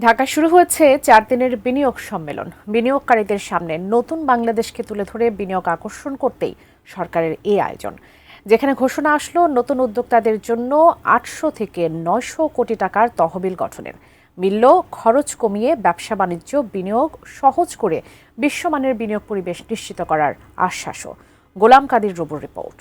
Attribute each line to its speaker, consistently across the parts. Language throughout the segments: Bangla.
Speaker 1: ঢাকা শুরু হয়েছে 4 দিনের বিনিয়োগ সম্মেলন। বিনিয়োগকারীদের সামনে নতুন বাংলাদেশকে তুলে ধরে বিনিয়োগ আকর্ষণ করতেই সরকারের এই আয়োজন, যেখানে ঘোষণা আসলো নতুন উদ্যোক্তাদের জন্য 800 থেকে 900 কোটি টাকার তহবিল গঠনের। মিলল খরচ কমিয়ে ব্যবসা বাণিজ্য বিনিয়োগ সহজ করে বিশ্বমানের বিনিয়োগ পরিবেশ নিশ্চিত করার আশ্বাসও। গোলাম কাদির রবুর রিপোর্ট।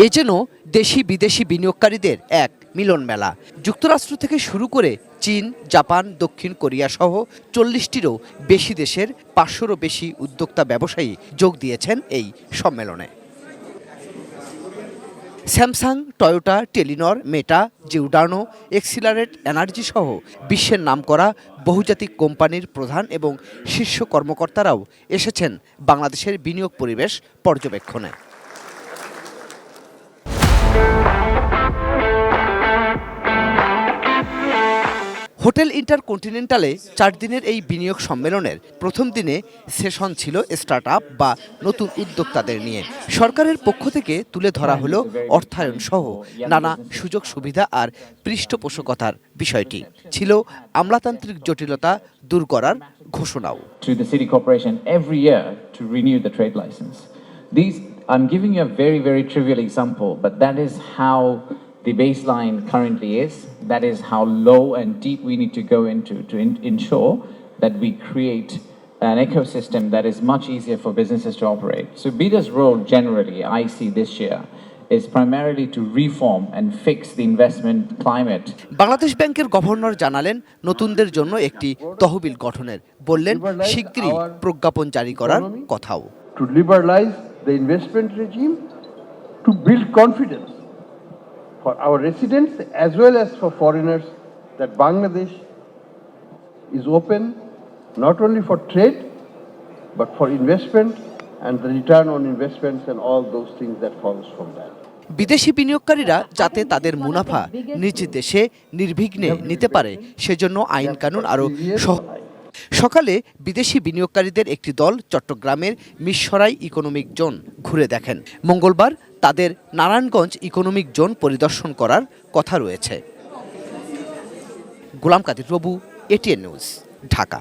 Speaker 2: এ যেন দেশি বিদেশি বিনিয়োগকারীদের এক মিলন মেলা। যুক্তরাষ্ট্র থেকে শুরু করে চীন, জাপান, দক্ষিণ কোরিয়া সহ 40টিরও বেশি দেশের 500রও বেশি উদ্যোক্তা ব্যবসায়ী যোগ দিয়েছেন এই সম্মেলনে। স্যামসাং, টয়োটা, টেলিনর, মেটা, জিওডার্নো, এক্সিলারেট এনার্জি সহ বিশ্বের নামকরা বহুজাতিক কোম্পানির প্রধান এবং শীর্ষ কর্মকর্তারাও এসেছেন বাংলাদেশের বিনিয়োগ পরিবেশ পর্যবেক্ষণে। হোটেল ইন্টারকন্টিনেন্টালে 4 দিনের এই বিনিয়োগ সম্মেলনের প্রথম দিনে সেশন ছিল স্টার্টআপ বা নতুন উদ্যোক্তাদের নিয়ে। সরকারের পক্ষ থেকে তুলে ধরা হলো অর্থায়ন সহ নানা সুযোগ সুবিধা আর পৃষ্ঠপোষকতার বিষয়টি। ছিল আমলাতান্ত্রিক জটিলতা দূর করার ঘোষণাও।
Speaker 3: I'm giving you a very trivial example, but that is how the baseline currently is. That is how low and deep we need to go into to ensure that we create an ecosystem that is much easier for businesses to operate. So BIDA's role generally, I see this year, is primarily to reform and fix the investment climate.
Speaker 2: Bangladesh ব্যাংকের গভর্নর জানালেন নতুনদের জন্য একটি তহবিল গঠনের, বললেন শিগগিরই প্রজ্ঞাপন জারি করার কথাও।
Speaker 4: To liberalize the investment regime, to build confidence for our residents as well as for foreigners that Bangladesh is open not only for trade but for investment and the return on investments and all those things that follows from that.
Speaker 2: বিদেশি বিনিয়োগকারীরা যাতে তাদের মুনাফা নিজ দেশে নির্বিঘ্নে নিতে পারে সেজন্য আইন কানুন আরও সকালে বিদেশি বিনিয়োগকারীদের একটি দল চট্টগ্রামের মিরসরাই ইকোনমিক জোন ঘুরে দেখেন। মঙ্গলবার তাদের নারায়ণগঞ্জ ইকোনমিক জোন পরিদর্শন করার কথা রয়েছে। গোলাম কাদির রবু, এটিএন নিউজ, ঢাকা।